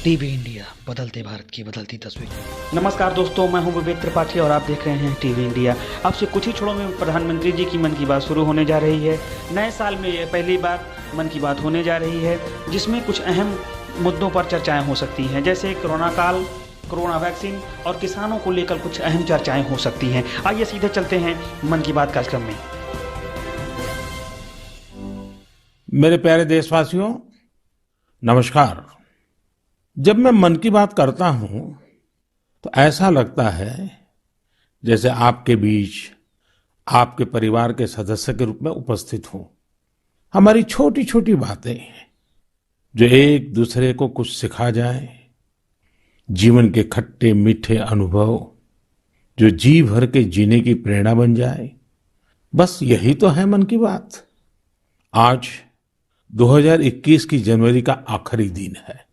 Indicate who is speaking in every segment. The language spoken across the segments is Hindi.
Speaker 1: टीवी इंडिया, बदलते भारत की बदलती तस्वीर।
Speaker 2: नमस्कार दोस्तों, मैं हूं विवेक त्रिपाठी और आप देख रहे हैं टीवी इंडिया। अब से कुछ ही क्षणों में प्रधानमंत्री जी की मन की बात शुरू होने जा रही है। नए साल में ये पहली बार मन की बात होने जा रही है, जिसमें कुछ अहम मुद्दों पर चर्चाएं हो सकती हैं, जैसे कोरोना काल, कोरोना वैक्सीन और किसानों को लेकर कुछ अहम चर्चाएं हो सकती हैं। आइए सीधे चलते हैं मन की बात कार्यक्रम में।
Speaker 3: मेरे प्यारे देशवासियों, नमस्कार। जब मैं मन की बात करता हूं तो ऐसा लगता है जैसे आपके बीच आपके परिवार के सदस्य के रूप में उपस्थित हूं। हमारी छोटी छोटी बातें जो एक दूसरे को कुछ सिखा जाए, जीवन के खट्टे मीठे अनुभव जो जी भर के जीने की प्रेरणा बन जाए, बस यही तो है मन की बात। आज 2021 की जनवरी का आखिरी दिन है।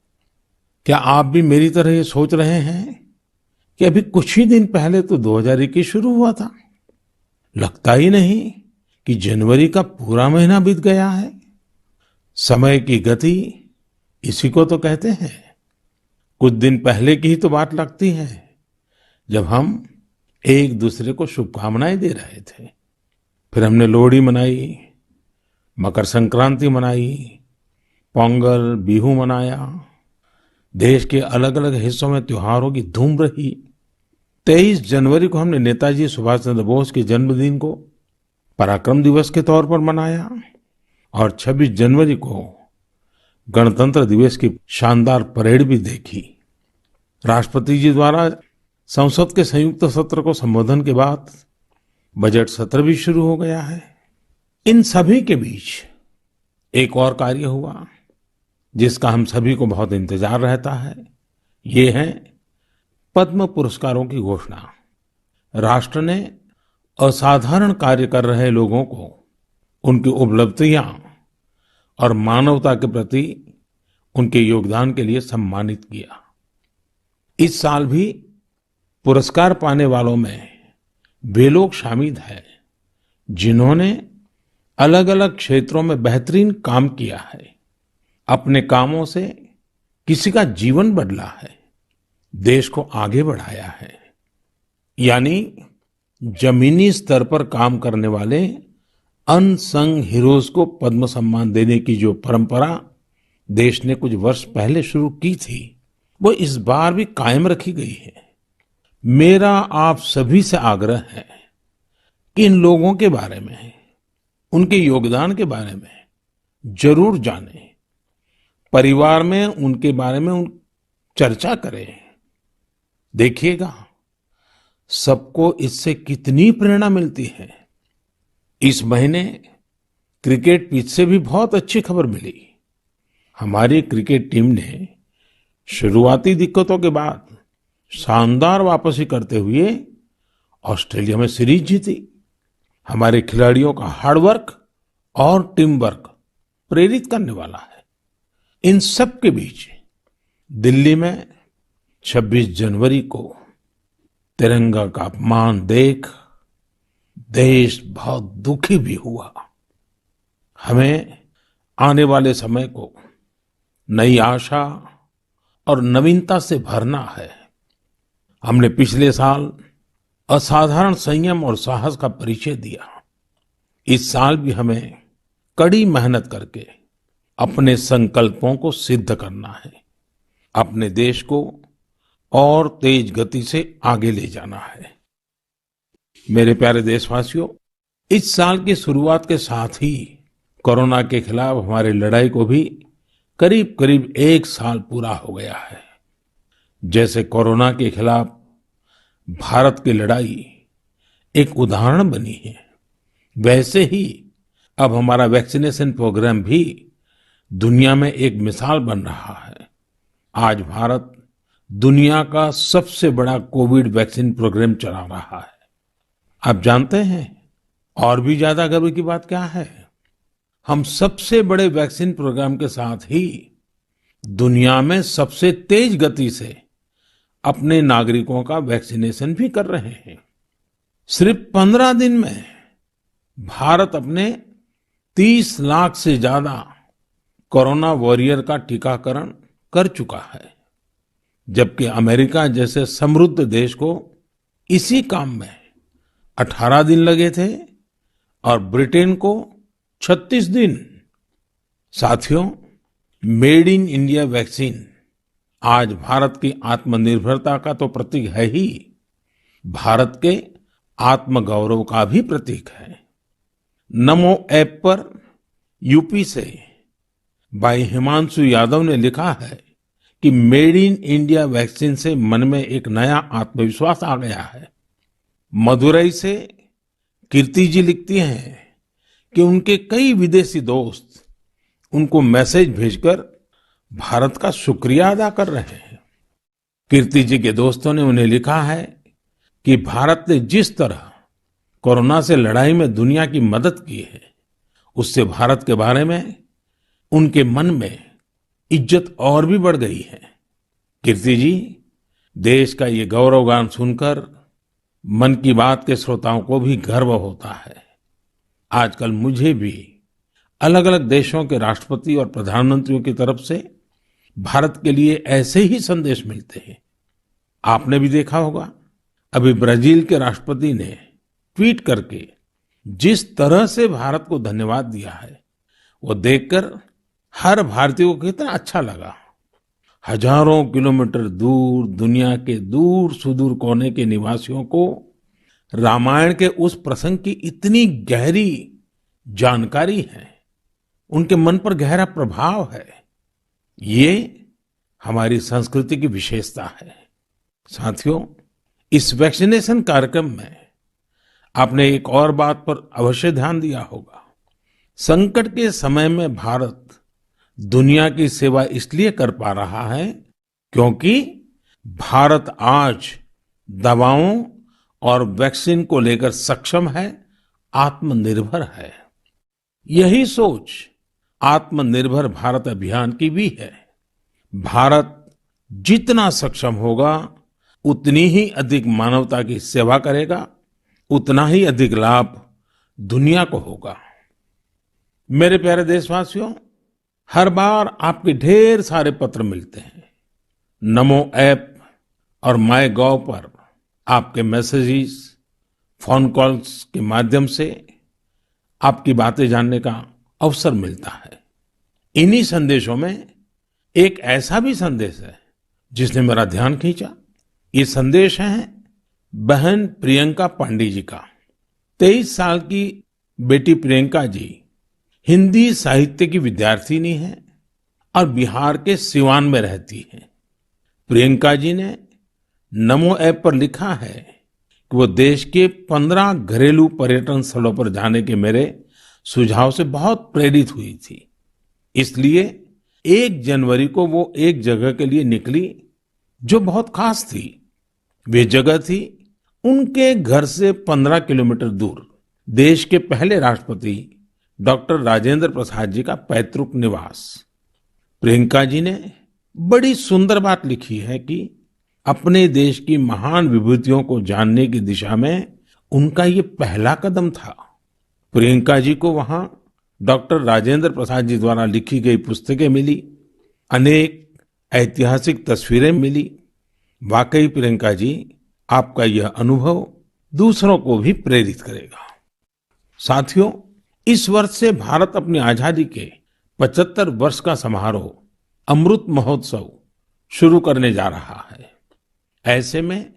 Speaker 3: क्या आप भी मेरी तरह ये सोच रहे हैं कि अभी कुछ ही दिन पहले तो 2021 शुरू हुआ था? लगता ही नहीं कि जनवरी का पूरा महीना बीत गया है। समय की गति इसी को तो कहते हैं। कुछ दिन पहले की ही तो बात लगती है जब हम एक दूसरे को शुभकामनाएं दे रहे थे। फिर हमने लोहड़ी मनाई, मकर संक्रांति मनाई, पोंगल, बिहू मनाया। देश के अलग अलग हिस्सों में त्योहारों की धूम रही। 23 जनवरी को हमने नेताजी सुभाष चंद्र बोस के जन्मदिन को पराक्रम दिवस के तौर पर मनाया और 26 जनवरी को गणतंत्र दिवस की शानदार परेड भी देखी। राष्ट्रपति जी द्वारा संसद के संयुक्त सत्र को संबोधन के बाद बजट सत्र भी शुरू हो गया है। इन सभी के बीच एक और कार्य हुआ जिसका हम सभी को बहुत इंतजार रहता है। ये है पद्म पुरस्कारों की घोषणा। राष्ट्र ने असाधारण कार्य कर रहे लोगों को उनकी उपलब्धियां और मानवता के प्रति उनके योगदान के लिए सम्मानित किया। इस साल भी पुरस्कार पाने वालों में वे लोग शामिल हैं जिन्होंने अलग अलग क्षेत्रों में बेहतरीन काम किया है। अपने कामों से किसी का जीवन बदला है, देश को आगे बढ़ाया है। यानी जमीनी स्तर पर काम करने वाले अनसंग हीरोज को पद्म सम्मान देने की जो परंपरा देश ने कुछ वर्ष पहले शुरू की थी, वो इस बार भी कायम रखी गई है। मेरा आप सभी से आग्रह है कि इन लोगों के बारे में, उनके योगदान के बारे में जरूर जानें। परिवार में उनके बारे में चर्चा करें। देखिएगा सबको इससे कितनी प्रेरणा मिलती है। इस महीने क्रिकेट पिच से भी बहुत अच्छी खबर मिली। हमारी क्रिकेट टीम ने शुरुआती दिक्कतों के बाद शानदार वापसी करते हुए ऑस्ट्रेलिया में सीरीज जीती। हमारे खिलाड़ियों का हार्डवर्क और टीम वर्क प्रेरित करने वाला है। इन सब के बीच दिल्ली में 26 जनवरी को तिरंगा का अपमान देख देश बहुत दुखी भी हुआ। हमें आने वाले समय को नई आशा और नवीनता से भरना है। हमने पिछले साल असाधारण संयम और साहस का परिचय दिया। इस साल भी हमें कड़ी मेहनत करके अपने संकल्पों को सिद्ध करना है। अपने देश को और तेज गति से आगे ले जाना है। मेरे प्यारे देशवासियों, इस साल की शुरुआत के साथ ही कोरोना के खिलाफ हमारी लड़ाई को भी करीब करीब 1 साल पूरा हो गया है। जैसे कोरोना के खिलाफ भारत की लड़ाई एक उदाहरण बनी है, वैसे ही अब हमारा वैक्सीनेशन प्रोग्राम भी दुनिया में एक मिसाल बन रहा है। आज भारत दुनिया का सबसे बड़ा कोविड वैक्सीन प्रोग्राम चला रहा है। आप जानते हैं और भी ज्यादा गर्व की बात क्या है? हम सबसे बड़े वैक्सीन प्रोग्राम के साथ ही दुनिया में सबसे तेज गति से अपने नागरिकों का वैक्सीनेशन भी कर रहे हैं। सिर्फ 15 दिन में भारत अपने 30 लाख से ज्यादा कोरोना वॉरियर का टीकाकरण कर चुका है। जबकि अमेरिका जैसे समृद्ध देश को इसी काम में 18 दिन लगे थे और ब्रिटेन को 36 दिन। साथियों, मेड इन इंडिया वैक्सीन आज भारत की आत्मनिर्भरता का तो प्रतीक है ही, भारत के आत्मगौरव का भी प्रतीक है। नमो ऐप पर यूपी से भाई हिमांशु यादव ने लिखा है कि मेड इन इंडिया वैक्सीन से मन में एक नया आत्मविश्वास आ गया है। मदुरई से कीर्ति जी लिखती हैं कि उनके कई विदेशी दोस्त उनको मैसेज भेजकर भारत का शुक्रिया अदा कर रहे हैं। कीर्ति जी के दोस्तों ने उन्हें लिखा है कि भारत ने जिस तरह कोरोना से लड़ाई में दुनिया की मदद की है, उससे भारत के बारे में उनके मन में इज्जत और भी बढ़ गई है। कीर्ति जी, देश का ये गौरवगान सुनकर मन की बात के श्रोताओं को भी गर्व होता है। आजकल मुझे भी अलग अलग देशों के राष्ट्रपति और प्रधानमंत्रियों की तरफ से भारत के लिए ऐसे ही संदेश मिलते हैं। आपने भी देखा होगा, अभी ब्राजील के राष्ट्रपति ने ट्वीट करके जिस तरह से भारत को धन्यवाद दिया है, वो देखकर हर भारतीय को कितना अच्छा लगा। हजारों किलोमीटर दूर दुनिया के दूर सुदूर कोने के निवासियों को रामायण के उस प्रसंग की इतनी गहरी जानकारी है, उनके मन पर गहरा प्रभाव है। ये हमारी संस्कृति की विशेषता है। साथियों, इस वैक्सीनेशन कार्यक्रम में आपने एक और बात पर अवश्य ध्यान दिया होगा। संकट के समय में भारत दुनिया की सेवा इसलिए कर पा रहा है क्योंकि भारत आज दवाओं और वैक्सीन को लेकर सक्षम है, आत्मनिर्भर है। यही सोच आत्मनिर्भर भारत अभियान की भी है। भारत जितना सक्षम होगा, उतनी ही अधिक मानवता की सेवा करेगा, उतना ही अधिक लाभ दुनिया को होगा। मेरे प्यारे देशवासियों, हर बार आपके ढेर सारे पत्र मिलते हैं। नमो ऐप और माय गॉव पर आपके मैसेजेस, फोन कॉल्स के माध्यम से आपकी बातें जानने का अवसर मिलता है। इन्हीं संदेशों में एक ऐसा भी संदेश है जिसने मेरा ध्यान खींचा। ये संदेश है बहन प्रियंका पांडे जी का। 23 साल की बेटी प्रियंका जी हिंदी साहित्य की विद्यार्थिनी है और बिहार के सिवान में रहती है। प्रियंका जी ने नमो ऐप पर लिखा है कि वो देश के 15 घरेलू पर्यटन स्थलों पर जाने के मेरे सुझाव से बहुत प्रेरित हुई थी। इसलिए 1 जनवरी को वो एक जगह के लिए निकली जो बहुत खास थी। वे जगह थी उनके घर से 15 किलोमीटर दूर देश के पहले राष्ट्रपति डॉक्टर राजेंद्र प्रसाद जी का पैतृक निवास। प्रियंका जी ने बड़ी सुंदर बात लिखी है कि अपने देश की महान विभूतियों को जानने की दिशा में उनका ये पहला कदम था। प्रियंका जी को वहां डॉक्टर राजेंद्र प्रसाद जी द्वारा लिखी गई पुस्तकें मिली, अनेक ऐतिहासिक तस्वीरें मिली। वाकई प्रियंका जी, आपका यह अनुभव दूसरों को भी प्रेरित करेगा। साथियों, इस वर्ष से भारत अपनी आजादी के 75 वर्ष का समारोह अमृत महोत्सव शुरू करने जा रहा है। ऐसे में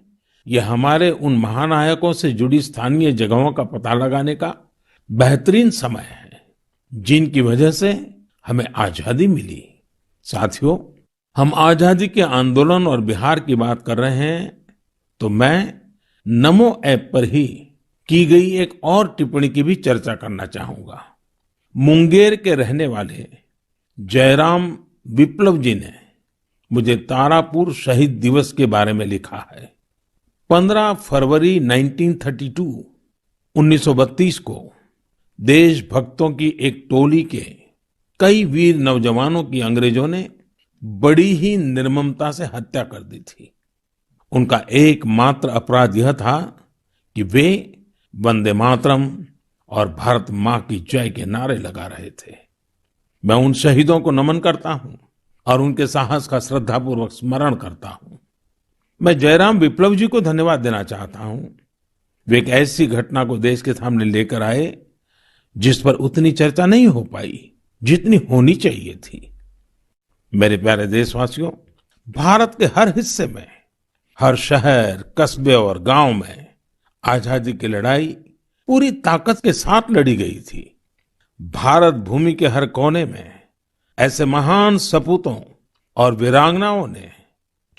Speaker 3: यह हमारे उन महानायकों से जुड़ी स्थानीय जगहों का पता लगाने का बेहतरीन समय है जिनकी वजह से हमें आजादी मिली। साथियों, हम आजादी के आंदोलन और बिहार की बात कर रहे हैं तो मैं नमो ऐप पर ही की गई एक और टिप्पणी की भी चर्चा करना चाहूंगा। मुंगेर के रहने वाले जयराम विप्लव जी ने मुझे तारापुर शहीद दिवस के बारे में लिखा है। 15 फरवरी 1932 को देशभक्तों की एक टोली के कई वीर नौजवानों की अंग्रेजों ने बड़ी ही निर्ममता से हत्या कर दी थी। उनका एकमात्र अपराध यह था कि वे वंदे मातरम और भारत मां की जय के नारे लगा रहे थे। मैं उन शहीदों को नमन करता हूं और उनके साहस का श्रद्धापूर्वक स्मरण करता हूं। मैं जयराम विप्लव जी को धन्यवाद देना चाहता हूं। वे एक ऐसी घटना को देश के सामने लेकर आए जिस पर उतनी चर्चा नहीं हो पाई जितनी होनी चाहिए थी। मेरे प्यारे देशवासियों, भारत के हर हिस्से में, हर शहर, कस्बे और गांव में आजादी की लड़ाई पूरी ताकत के साथ लड़ी गई थी। भारत भूमि के हर कोने में ऐसे महान सपूतों और वीरांगनाओं ने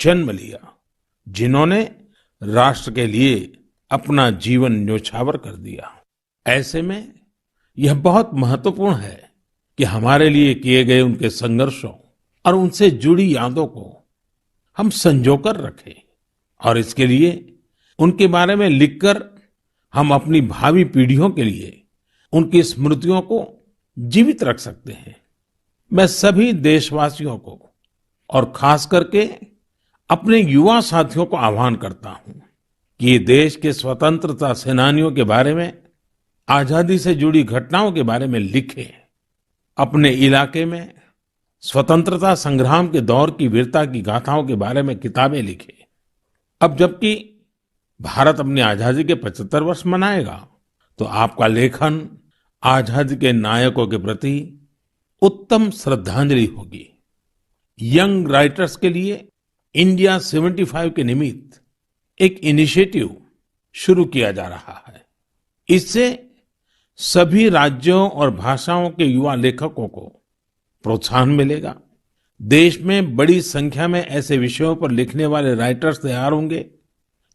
Speaker 3: जन्म लिया जिन्होंने राष्ट्र के लिए अपना जीवन न्योछावर कर दिया। ऐसे में यह बहुत महत्वपूर्ण है कि हमारे लिए किए गए उनके संघर्षों और उनसे जुड़ी यादों को हम संजोकर रखें और इसके लिए उनके बारे में लिखकर हम अपनी भावी पीढ़ियों के लिए उनकी स्मृतियों को जीवित रख सकते हैं। मैं सभी देशवासियों को और खास करके अपने युवा साथियों को आह्वान करता हूं कि ये देश के स्वतंत्रता सेनानियों के बारे में, आजादी से जुड़ी घटनाओं के बारे में लिखें। अपने इलाके में स्वतंत्रता संग्राम के दौर की वीरता की गाथाओं के बारे में किताबें लिखें। अब जबकि भारत अपनी आजादी के 75 वर्ष मनाएगा, तो आपका लेखन आजादी के नायकों के प्रति उत्तम श्रद्धांजलि होगी। यंग राइटर्स के लिए इंडिया 75 के निमित्त एक इनिशिएटिव शुरू किया जा रहा है। इससे सभी राज्यों और भाषाओं के युवा लेखकों को प्रोत्साहन मिलेगा। देश में बड़ी संख्या में ऐसे विषयों पर लिखने वाले राइटर्स तैयार होंगे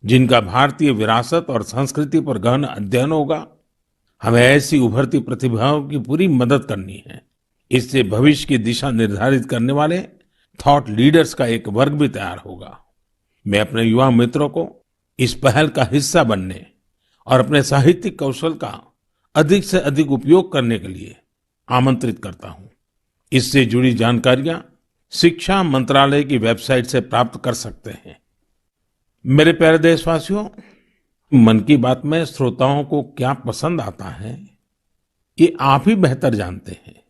Speaker 3: जिनका भारतीय विरासत और संस्कृति पर गहन अध्ययन होगा। हमें ऐसी उभरती प्रतिभाओं की पूरी मदद करनी है। इससे भविष्य की दिशा निर्धारित करने वाले थॉट लीडर्स का एक वर्ग भी तैयार होगा। मैं अपने युवा मित्रों को इस पहल का हिस्सा बनने और अपने साहित्यिक कौशल का अधिक से अधिक उपयोग करने के लिए आमंत्रित करता हूं। इससे जुड़ी जानकारियां शिक्षा मंत्रालय की वेबसाइट से प्राप्त कर सकते हैं। मेरे प्यारे देशवासियों, मन की बात में श्रोताओं को क्या पसंद आता है ये आप ही बेहतर जानते हैं,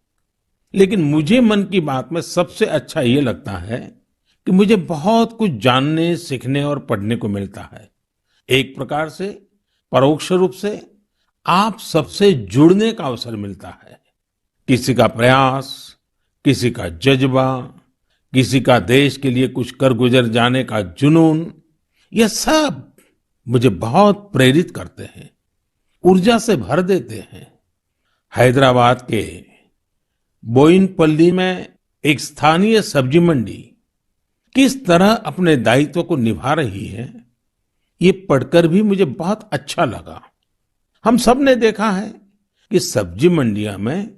Speaker 3: लेकिन मुझे मन की बात में सबसे अच्छा ये लगता है कि मुझे बहुत कुछ जानने, सीखने और पढ़ने को मिलता है। एक प्रकार से परोक्ष रूप से आप सबसे जुड़ने का अवसर मिलता है। किसी का प्रयास, किसी का जज्बा, किसी का देश के लिए कुछ कर गुजर जाने का जुनून, यह सब मुझे बहुत प्रेरित करते हैं, ऊर्जा से भर देते हैं। हैदराबाद के बोयिनपल्ली में एक स्थानीय सब्जी मंडी किस तरह अपने दायित्व को निभा रही है, ये पढ़कर भी मुझे बहुत अच्छा लगा। हम सब ने देखा है कि सब्जी मंडियां में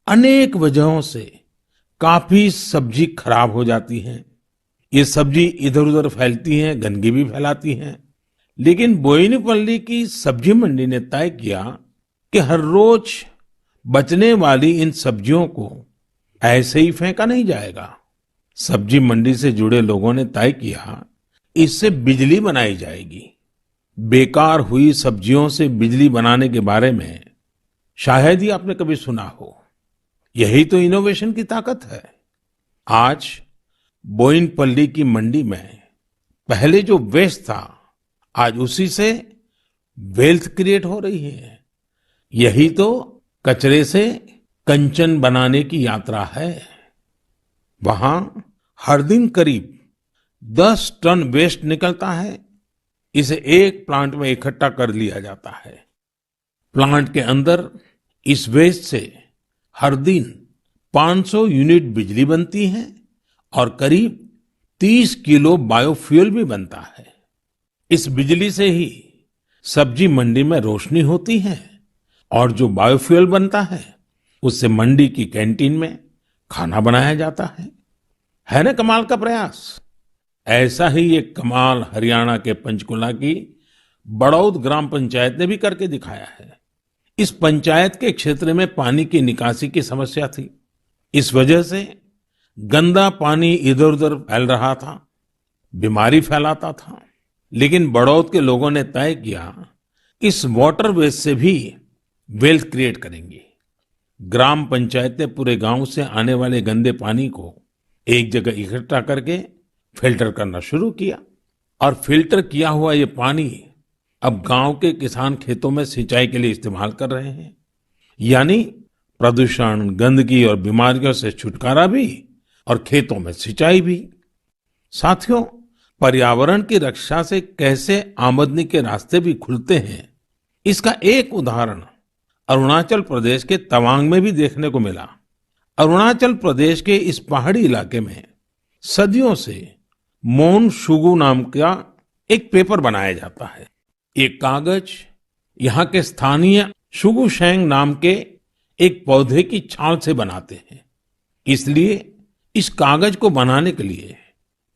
Speaker 3: अनेक वजहों से काफी सब्जी खराब हो जाती है। ये सब्जी इधर उधर फैलती हैं, गंदगी भी फैलाती हैं। लेकिन बोयिनपल्ली की सब्जी मंडी ने तय किया कि हर रोज बचने वाली इन सब्जियों को ऐसे ही फेंका नहीं जाएगा। सब्जी मंडी से जुड़े लोगों ने तय किया इससे बिजली बनाई जाएगी। बेकार हुई सब्जियों से बिजली बनाने के बारे में शायद ही आपने कभी सुना हो। यही तो इनोवेशन की ताकत है। आज बोयिनपल्ली की मंडी में पहले जो वेस्ट था, आज उसी से वेल्थ क्रिएट हो रही है। यही तो कचरे से कंचन बनाने की यात्रा है। वहां हर दिन करीब 10 टन वेस्ट निकलता है। इसे एक प्लांट में इकट्ठा कर लिया जाता है। प्लांट के अंदर इस वेस्ट से हर दिन 500 यूनिट बिजली बनती है और करीब 30 किलो बायोफ्यूल भी बनता है। इस बिजली से ही सब्जी मंडी में रोशनी होती है और जो बायोफ्यूल बनता है उससे मंडी की कैंटीन में खाना बनाया जाता है ना कमाल का प्रयास। ऐसा ही एक कमाल हरियाणा के पंचकुला की बड़ौद ग्राम पंचायत ने भी करके दिखाया है। इस पंचायत के क्षेत्र में पानी की निकासी की समस्या थी। इस वजह से गंदा पानी इधर उधर फैल रहा था, बीमारी फैलाता था। लेकिन बड़ौद के लोगों ने तय किया इस वाटर वेस्ट से भी वेल्थ क्रिएट करेंगे। ग्राम पंचायत ने पूरे गांव से आने वाले गंदे पानी को एक जगह इकट्ठा करके फिल्टर करना शुरू किया और फिल्टर किया हुआ ये पानी अब गांव के किसान खेतों में सिंचाई के लिए इस्तेमाल कर रहे हैं। यानी प्रदूषण, गंदगी और बीमारियों से छुटकारा भी और खेतों में सिंचाई भी। साथियों, पर्यावरण की रक्षा से कैसे आमदनी के रास्ते भी खुलते हैं, इसका एक उदाहरण अरुणाचल प्रदेश के तवांग में भी देखने को मिला। अरुणाचल प्रदेश के इस पहाड़ी इलाके में सदियों से मोन शुगु नाम का एक पेपर बनाया जाता है। ये कागज यहाँ के स्थानीय शुगु शेंग नाम के एक पौधे की छाल से बनाते हैं। इसलिए इस कागज को बनाने के लिए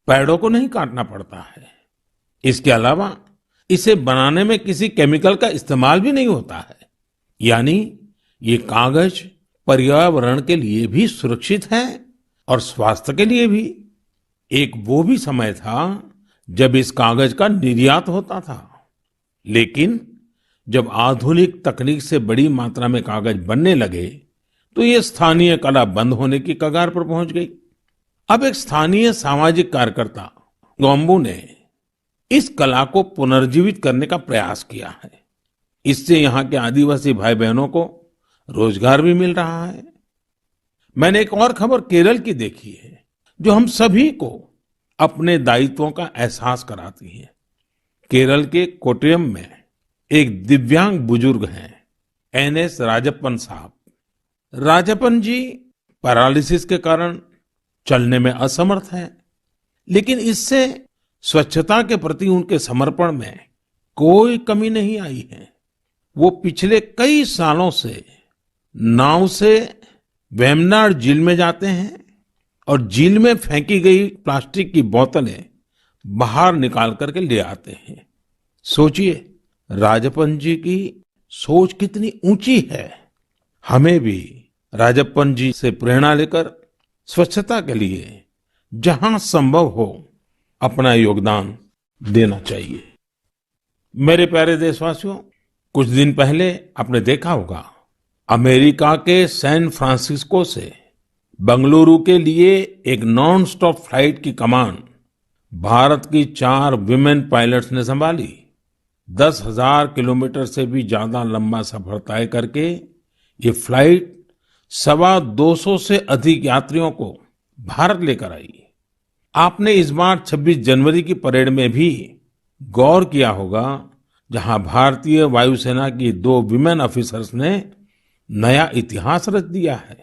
Speaker 3: पेड़ों को नहीं काटना पड़ता है। इसके अलावा इसे बनाने में किसी केमिकल का इस्तेमाल भी नहीं होता है। यानी ये कागज पर्यावरण के लिए भी सुरक्षित है और स्वास्थ्य के लिए भी। एक वो भी समय था जब इस कागज का निर्यात होता था, लेकिन जब आधुनिक तकनीक से बड़ी मात्रा में कागज बनने लगे तो ये स्थानीय कला बंद होने की कगार पर पहुंच गई। अब एक स्थानीय सामाजिक कार्यकर्ता गोम्बू ने इस कला को पुनर्जीवित करने का प्रयास किया है। इससे यहाँ के आदिवासी भाई बहनों को रोजगार भी मिल रहा है। मैंने एक और खबर केरल की देखी है जो हम सभी को अपने दायित्वों का एहसास कराती है। केरल के कोट्टयम में एक दिव्यांग बुजुर्ग हैं, एनएस राजप्पन साहब। राजप्पन जी पैरालिसिस के कारण चलने में असमर्थ हैं, लेकिन इससे स्वच्छता के प्रति उनके समर्पण में कोई कमी नहीं आई है। वो पिछले कई सालों से नाव से वेम्बनाड झील में जाते हैं और झील में फेंकी गई प्लास्टिक की बोतलें बाहर निकाल करके ले आते हैं। सोचिए, राजप्पन जी की सोच कितनी ऊंची है। हमें भी राजप्पन जी से प्रेरणा लेकर स्वच्छता के लिए जहां संभव हो अपना योगदान देना चाहिए। मेरे प्यारे देशवासियों, कुछ दिन पहले आपने देखा होगा अमेरिका के सैन फ्रांसिस्को से बंगलुरु के लिए एक नॉन स्टॉप फ्लाइट की कमान भारत की 4 विमेन पायलट्स ने संभाली। 10,000 किलोमीटर से भी ज्यादा लंबा सफर तय करके ये फ्लाइट 225 से अधिक यात्रियों को भारत लेकर आई। आपने इस बार 26 जनवरी की परेड में भी गौर किया होगा, जहां भारतीय वायुसेना की 2 विमेन ऑफिसर्स ने नया इतिहास रच दिया है।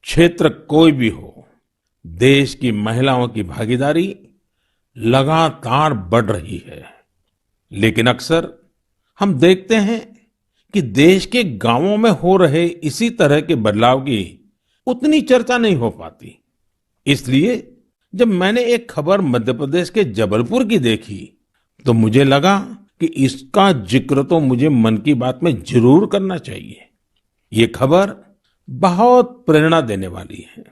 Speaker 3: क्षेत्र कोई भी हो, देश की महिलाओं की भागीदारी लगातार बढ़ रही है। लेकिन अक्सर हम देखते हैं कि देश के गांवों में हो रहे इसी तरह के बदलाव की उतनी चर्चा नहीं हो पाती। इसलिए जब मैंने एक खबर मध्य प्रदेश के जबलपुर की देखी तो मुझे लगा कि इसका जिक्र तो मुझे मन की बात में जरूर करना चाहिए। ये खबर बहुत प्रेरणा देने वाली है।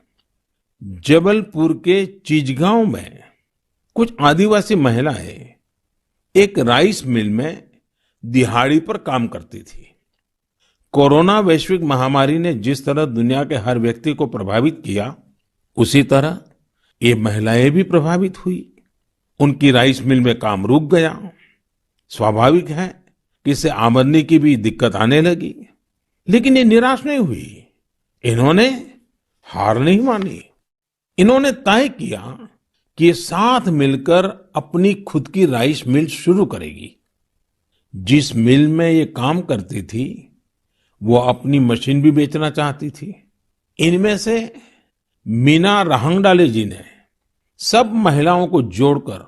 Speaker 3: जबलपुर के चिचगांव में कुछ आदिवासी महिलाएं एक राइस मिल में दिहाड़ी पर काम करती थी। कोरोना वैश्विक महामारी ने जिस तरह दुनिया के हर व्यक्ति को प्रभावित किया, उसी तरह ये महिलाएं भी प्रभावित हुई। उनकी राइस मिल में काम रुक गया। स्वाभाविक है कि इससे आमदनी की भी दिक्कत आने लगी, लेकिन ये निराश नहीं हुई। इन्होंने हार नहीं मानी। इन्होंने तय किया कि ये साथ मिलकर अपनी खुद की राइस मिल शुरू करेगी। जिस मिल में ये काम करती थी, वो अपनी मशीन भी बेचना चाहती थी। इनमें से मीना रहंगडाले जी ने सब महिलाओं को जोड़कर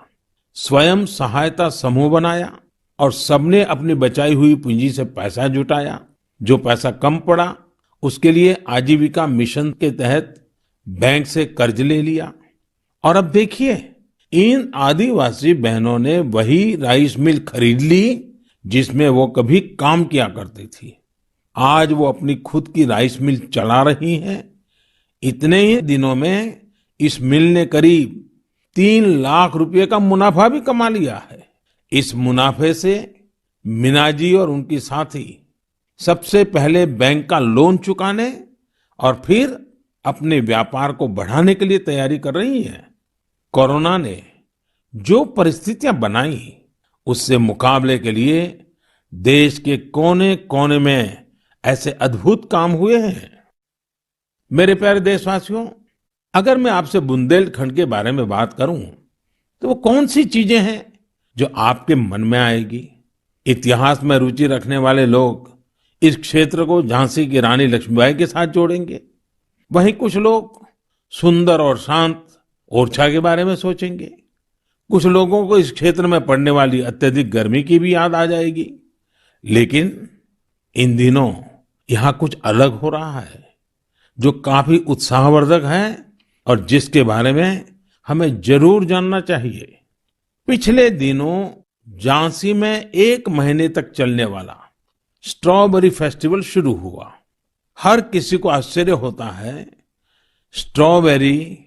Speaker 3: स्वयं सहायता समूह बनाया और सबने अपनी बचाई हुई पूंजी से पैसा जुटाया। जो पैसा कम पड़ा उसके लिए आजीविका मिशन के तहत बैंक से कर्ज ले लिया। और अब देखिए, इन आदिवासी बहनों ने वही राइस मिल खरीद ली जिसमें वो कभी काम किया करती थी। आज वो अपनी खुद की राइस मिल चला रही हैं। इतने ही दिनों में इस मिल ने करीब 3 लाख रुपए का मुनाफा भी कमा लिया है। इस मुनाफे से मीना जी और उनकी साथी सबसे पहले बैंक का लोन चुकाने और फिर अपने व्यापार को बढ़ाने के लिए तैयारी कर रही हैं। कोरोना ने जो परिस्थितियां बनाई, उससे मुकाबले के लिए देश के कोने-कोने में ऐसे अद्भुत काम हुए हैं। मेरे प्यारे देशवासियों, अगर मैं आपसे बुंदेलखंड के बारे में बात करूं, तो वो कौन सी चीजें हैं जो आपके मन में आएगी? इतिहास में रुचि रखने वाले लोग इस क्षेत्र को झांसी की रानी लक्ष्मीबाई के साथ जोड़ेंगे। वहीं कुछ लोग सुंदर और शांत ओरछा के बारे में सोचेंगे। कुछ लोगों को इस क्षेत्र में पड़ने वाली अत्यधिक गर्मी की भी याद आ जाएगी। लेकिन इन दिनों यहाँ कुछ अलग हो रहा है, जो काफी उत्साहवर्धक है और जिसके बारे में हमें जरूर जानना चाहिए। पिछले दिनों झांसी में 1 महीने तक चलने वाला स्ट्रॉबेरी फेस्टिवल शुरू हुआ। हर किसी को आश्चर्य होता है, स्ट्रॉबेरी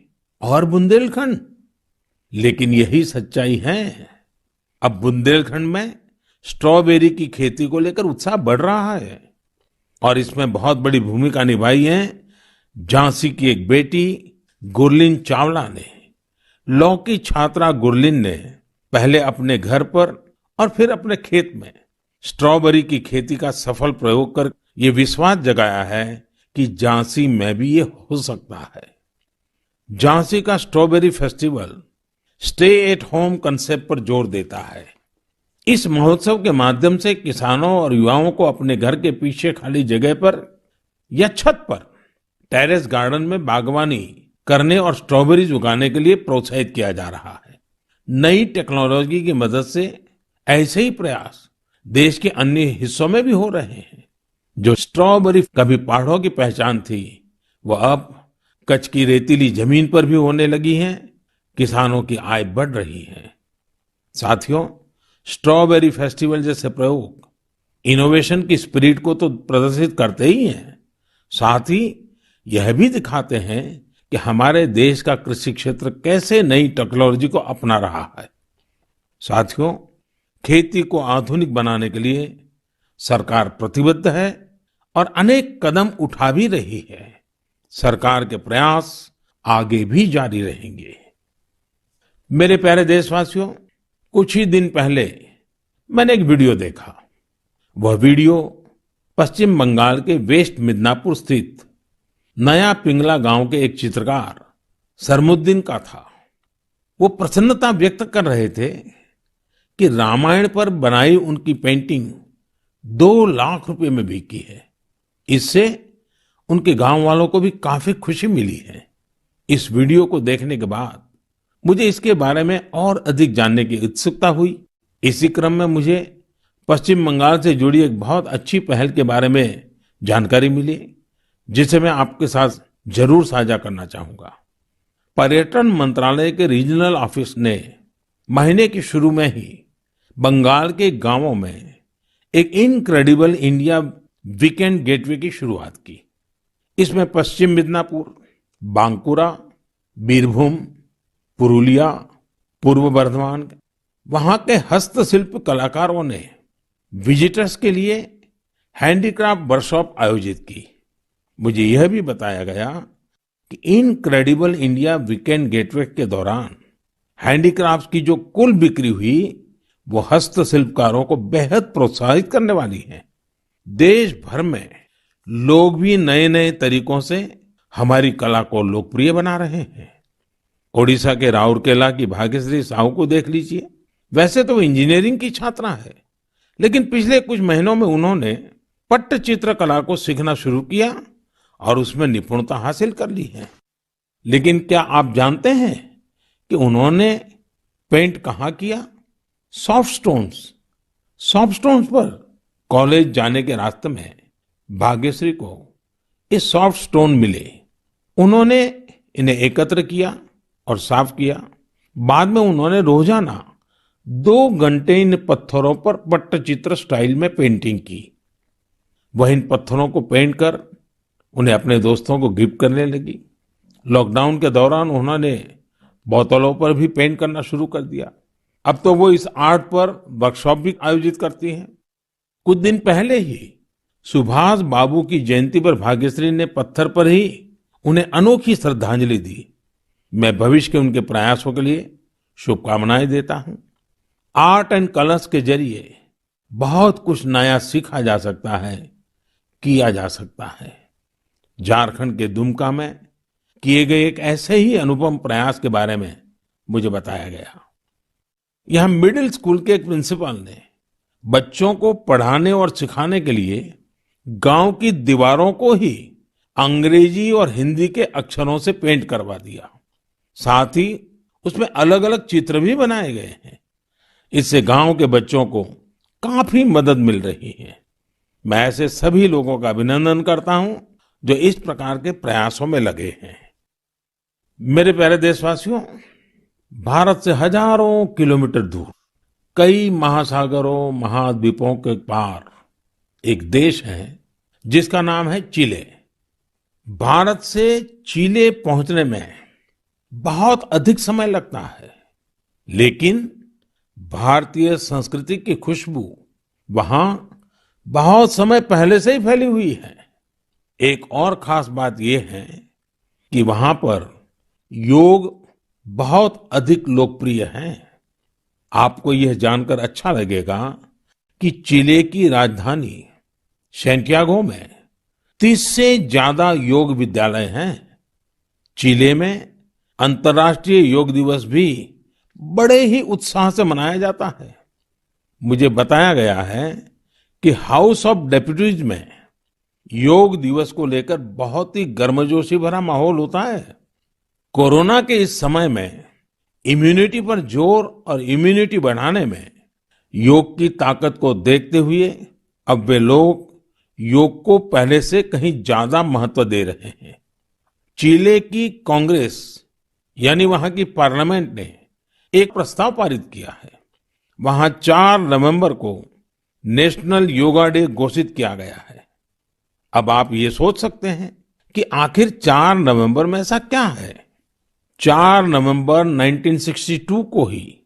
Speaker 3: और बुंदेलखंड, लेकिन यही सच्चाई है। अब बुंदेलखंड में स्ट्रॉबेरी की खेती को लेकर उत्साह बढ़ रहा है और इसमें बहुत बड़ी भूमिका निभाई है झांसी की एक बेटी गुरलीन चावला ने। लॉ की छात्रा गुरलीन ने पहले अपने घर पर और फिर अपने खेत में स्ट्रॉबेरी की खेती का सफल प्रयोग कर ये विश्वास जगाया है कि झांसी में भी ये हो सकता है। झांसी का strawberry festival stay at home concept पर जोर देता है। इस महोत्सव के माध्यम से किसानों और युवाओं को अपने घर के पीछे खाली जगह पर या छत पर टेरेस गार्डन में बागवानी करने और स्ट्रॉबेरीज उगाने के लिए प्रोत्साहित किया जा रहा है। नई टेक्नोलॉजी की मदद से ऐसे ही प्रयास देश के अन्य हिस्सों में भी हो रहे हैं। जो स्ट्रॉबेरी कभी पहाड़ों की पहचान थी, वो अब कच्छ की रेतीली जमीन पर भी होने लगी हैं। किसानों की आय बढ़ रही है। साथियों, स्ट्रॉबेरी फेस्टिवल जैसे प्रयोग इनोवेशन की स्पिरिट को तो प्रदर्शित करते ही हैं, साथ ही यह भी दिखाते हैं कि हमारे देश का कृषि क्षेत्र कैसे नई टेक्नोलॉजी को अपना रहा है। साथियों, खेती को आधुनिक बनाने के लिए सरकार प्रतिबद्ध है और अनेक कदम उठा भी रही है। सरकार के प्रयास आगे भी जारी रहेंगे। मेरे प्यारे देशवासियों, कुछ ही दिन पहले मैंने एक वीडियो देखा। वह वीडियो पश्चिम बंगाल के वेस्ट मिदनापुर स्थित नया पिंगला गांव के एक चित्रकार सरमुद्दीन का था। वो प्रसन्नता व्यक्त कर रहे थे कि रामायण पर बनाई उनकी पेंटिंग 2 लाख रुपए में बिकी है। इससे उनके गांव वालों को भी काफी खुशी मिली है। इस वीडियो को देखने के बाद मुझे इसके बारे में और अधिक जानने की उत्सुकता हुई। इसी क्रम में मुझे पश्चिम बंगाल से जुड़ी एक बहुत अच्छी पहल के बारे में जानकारी मिली, जिसे मैं आपके साथ जरूर साझा करना चाहूंगा। पर्यटन मंत्रालय के रीजनल ऑफिस ने महीने के शुरू में ही बंगाल के गांवों में एक इनक्रेडिबल इंडिया वीकेंड गेटवे की शुरुआत की। इसमें पश्चिम मिदनापुर, बांकुरा, बीरभूम, पुरुलिया, पूर्व बर्धमान, वहां के हस्तशिल्प कलाकारों ने विजिटर्स के लिए हैंडीक्राफ्ट वर्कशॉप आयोजित की। मुझे यह भी बताया गया कि इनक्रेडिबल इंडिया वीकेंड गेटवे के दौरान हैंडीक्राफ्ट की जो कुल बिक्री हुई, वो हस्तशिल्पकारों को बेहद प्रोत्साहित करने वाली है। देश भर में लोग भी नए नए तरीकों से हमारी कला को लोकप्रिय बना रहे हैं। ओडिशा के राउरकेला की भाग्यश्री साहू को देख लीजिए। वैसे तो इंजीनियरिंग की छात्रा है, लेकिन पिछले कुछ महीनों में उन्होंने पट्टचित्र कला को सीखना शुरू किया और उसमें निपुणता हासिल कर ली है। लेकिन क्या आप जानते हैं कि उन्होंने पेंट कहाँ किया? सॉफ्ट स्टोन्स पर। कॉलेज जाने के रास्ते में भाग्यश्री को ये सॉफ्ट स्टोन मिले। उन्होंने इन्हें एकत्र किया और साफ किया। बाद में उन्होंने रोजाना 2 घंटे इन पत्थरों पर पट्टचित्र स्टाइल में पेंटिंग की। वह इन पत्थरों को पेंट कर उन्हें अपने दोस्तों को गिफ्ट करने लगी। लॉकडाउन के दौरान उन्होंने बोतलों पर भी पेंट करना शुरू कर दिया। अब तो वो इस आर्ट पर वर्कशॉप भी आयोजित करती हैं। कुछ दिन पहले ही सुभाष बाबू की जयंती पर भाग्यश्री ने पत्थर पर ही उन्हें अनोखी श्रद्धांजलि दी। मैं भविष्य के उनके प्रयासों के लिए शुभकामनाएं देता हूं। आर्ट एंड कलर्स के जरिए बहुत कुछ नया सीखा जा सकता है, किया जा सकता है। झारखंड के दुमका में किए गए एक ऐसे ही अनुपम प्रयास के बारे में मुझे बताया गया। यहाँ मिडिल स्कूल के एक प्रिंसिपल ने बच्चों को पढ़ाने और सिखाने के लिए गांव की दीवारों को ही अंग्रेजी और हिंदी के अक्षरों से पेंट करवा दिया। साथ ही उसमें अलग अलग चित्र भी बनाए गए हैं। इससे गांव के बच्चों को काफी मदद मिल रही है। मैं ऐसे सभी लोगों का अभिनंदन करता हूं जो इस प्रकार के प्रयासों में लगे हैं। मेरे प्यारे देशवासियों, भारत से हजारों किलोमीटर दूर, कई महासागरों महाद्वीपों के पार एक देश है जिसका नाम है चिले। भारत से चिले पहुंचने में बहुत अधिक समय लगता है, लेकिन भारतीय संस्कृति की खुशबू वहां बहुत समय पहले से ही फैली हुई है। एक और खास बात यह है कि वहां पर योग बहुत अधिक लोकप्रिय है। आपको यह जानकर अच्छा लगेगा कि चिले की राजधानी सैंटियागो में 30 से ज्यादा योग विद्यालय हैं। चिले में अंतर्राष्ट्रीय योग दिवस भी बड़े ही उत्साह से मनाया जाता है। मुझे बताया गया है कि हाउस ऑफ डेप्यूटीज में योग दिवस को लेकर बहुत ही गर्मजोशी भरा माहौल होता है। कोरोना के इस समय में इम्यूनिटी पर जोर और इम्यूनिटी बढ़ाने में योग की ताकत को देखते हुए अब वे लोग योग को पहले से कहीं ज्यादा महत्व दे रहे हैं। चिले की कांग्रेस यानी वहां की पार्लियामेंट ने एक प्रस्ताव पारित किया है। वहां 4 नवंबर को नेशनल योगा डे घोषित किया गया है। अब आप ये सोच सकते हैं कि आखिर 4 नवंबर में ऐसा क्या है। 4 नवंबर 1962 को ही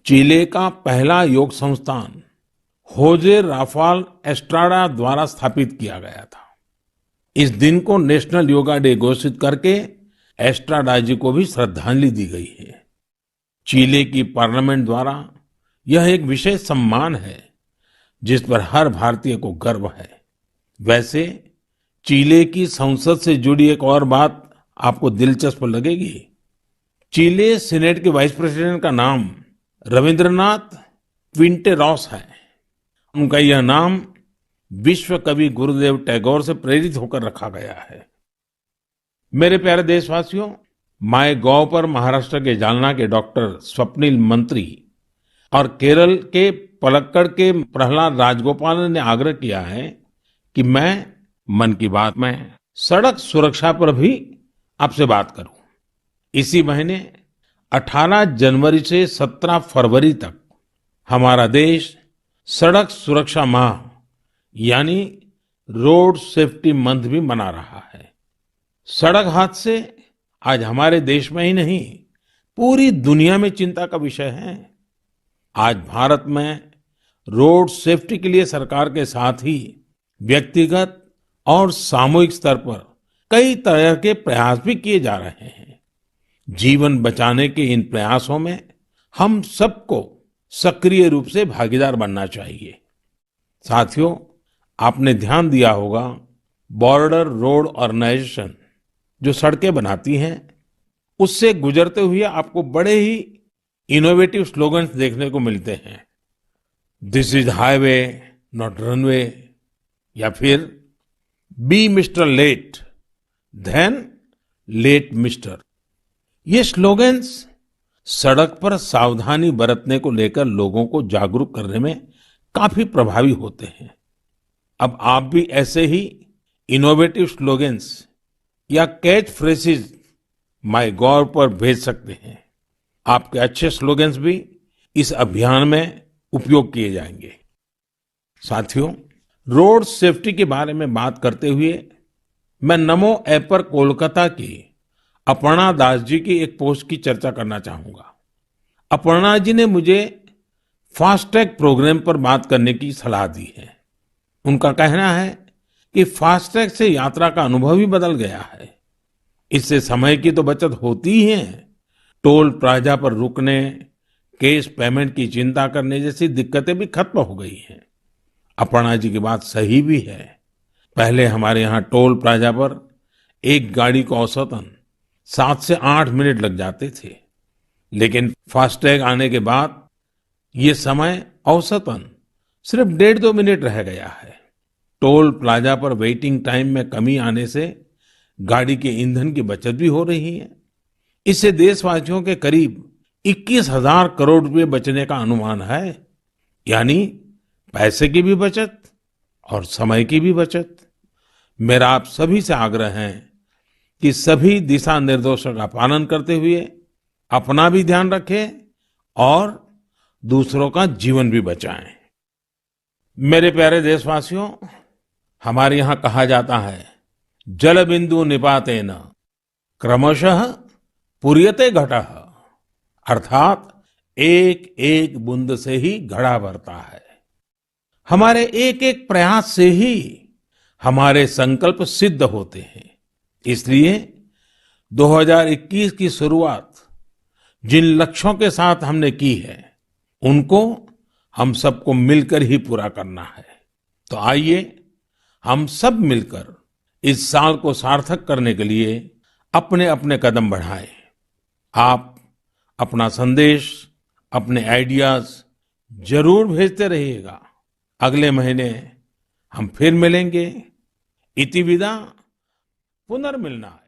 Speaker 3: चिले का पहला योग संस्थान होजे राफाल एस्ट्राडा द्वारा स्थापित किया गया था। इस दिन को नेशनल योगा डे घोषित करके एस्ट्राडा जी को भी श्रद्धांजलि दी गई है। चिले की पार्लियामेंट द्वारा यह एक विशेष सम्मान है जिस पर हर भारतीय को गर्व है। वैसे चिले की संसद से जुड़ी एक और बात आपको दिलचस्प लगेगी। चिले सीनेट के वाइस प्रेसिडेंट का नाम रविंद्रनाथ क्विंटेरॉस है। उनका यह नाम विश्व कवि गुरुदेव टैगोर से प्रेरित होकर रखा गया है। मेरे प्यारे देशवासियों, माय गॉव पर महाराष्ट्र के जालना के डॉक्टर स्वप्निल मंत्री और केरल के पलक्कड़ के प्रहलाद राजगोपाल ने आग्रह किया है कि मैं मन की बात में सड़क सुरक्षा पर भी आपसे बात करूं। इसी महीने 18 जनवरी से 17 फरवरी तक हमारा देश सड़क सुरक्षा माह यानी रोड सेफ्टी मंथ भी मना रहा है। सड़क हादसे आज हमारे देश में ही नहीं, पूरी दुनिया में चिंता का विषय है। आज भारत में रोड सेफ्टी के लिए सरकार के साथ ही व्यक्तिगत और सामूहिक स्तर पर कई तरह के प्रयास भी किए जा रहे हैं। जीवन बचाने के इन प्रयासों में हम सबको सक्रिय रूप से भागीदार बनना चाहिए। साथियों, आपने ध्यान दिया होगा, बॉर्डर रोड ऑर्गेनाइजेशन जो सड़कें बनाती हैं, उससे गुजरते हुए आपको बड़े ही इनोवेटिव स्लोगन्स देखने को मिलते हैं। This is highway not runway, या फिर be mister late than late mister. ये स्लोगन्स सड़क पर सावधानी बरतने को लेकर लोगों को जागरूक करने में काफी प्रभावी होते हैं। अब आप भी ऐसे ही इनोवेटिव स्लोगन्स या कैच फ्रेजेस माय गॉव पर भेज सकते हैं। आपके अच्छे स्लोगन्स भी इस अभियान में उपयोग किए जाएंगे। साथियों, रोड सेफ्टी के बारे में बात करते हुए मैं नमो ऐप पर कोलकाता की अपर्णा दास जी की एक पोस्ट की चर्चा करना चाहूंगा। अपर्णा जी ने मुझे फास्टैग प्रोग्राम पर बात करने की सलाह दी है। उनका कहना है कि फास्टैग से यात्रा का अनुभव ही बदल गया है। इससे समय की तो बचत होती ही है, टोल प्लाजा पर रुकने, कैश पेमेंट की चिंता करने जैसी दिक्कतें भी खत्म हो गई हैं। अपर्णा जी की बात सही भी है। पहले हमारे यहाँ टोल प्लाजा पर एक गाड़ी को औसतन 7 से 8 मिनट लग जाते थे, लेकिन फास्टैग आने के बाद ये समय औसतन सिर्फ 1.5-2 मिनट रह गया है। टोल प्लाजा पर वेटिंग टाइम में कमी आने से गाड़ी के ईंधन की बचत भी हो रही है। इससे देशवासियों के करीब 21,000 करोड़ रुपए बचने का अनुमान है, यानी पैसे की भी बचत और समय की भी बचत। मेरा आप सभी से आग्रह है कि सभी दिशा निर्देशों का पालन करते हुए अपना भी ध्यान रखें और दूसरों का जीवन भी बचाएं। मेरे प्यारे देशवासियों, हमारे यहाँ कहा जाता है, जल बिंदु निपातेन क्रमशः पूर्यते घटः, अर्थात एक एक बूंद से ही घड़ा भरता है। हमारे एक एक प्रयास से ही हमारे संकल्प सिद्ध होते हैं। इसलिए 2021 की शुरुआत जिन लक्ष्यों के साथ हमने की है, उनको हम सबको मिलकर ही पूरा करना है। तो आइए हम सब मिलकर इस साल को सार्थक करने के लिए अपने अपने कदम बढ़ाएं। आप अपना संदेश, अपने आइडियाज जरूर भेजते रहिएगा। अगले महीने हम फिर मिलेंगे। इति विदा, पुनर्मिलनाय।